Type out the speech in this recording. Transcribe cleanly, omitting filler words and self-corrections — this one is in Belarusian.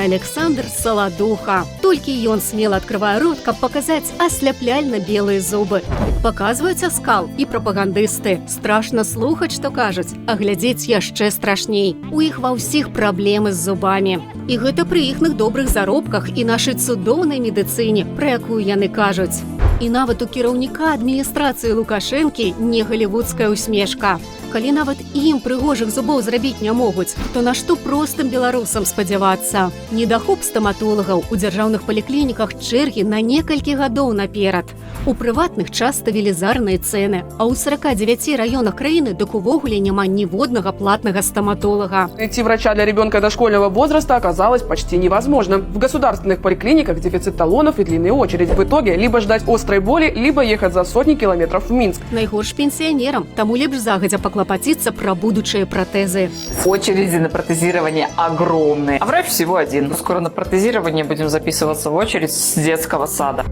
Александр Солодуха. Толькі ён смело открывае рот, каб паказаць асляпляльна белыя зубы. Паказваюць аскал і прапагандысты. Страшна слухаць, што кажуць, а глядзець яшчэ страшней. У іх ва ўсіх праблемы з зубамі. І гэта пры іхных добрых заробках і нашай цудоўнай медыцыне, пра якую яны кажуць. І нават у кіраўніка адміністрацыі Лукашэнкі не галівудская усмешка. Калі нават ім прыгожых зубоў зрабіць не могуць, то на што простым беларусам спадзявацца? Недахоп стаматолагаў у дзяржаўных паліклініках чэргі на некалькі гадоў наперад. У прыватных часта велізарныя цэны, а ў 49 раёнах краіны дык увогуле няма ніводнага платнага стоматолога. Найти врача для ребенка дошкольного возраста оказалось почти невозможно. В государственных поликлиниках дефицит талонов и длинные очереди. В итоге либо ждать острой боли, либо ехать за сотни километров в Минск. Найгорш пенсіянерам, таму лепш загадзя паклапаціцца пра будучыя пратэзы. Очереди на протезирование огромные, а врач всего один. Скоро на протезирование будем записываться в очередь с детского сада.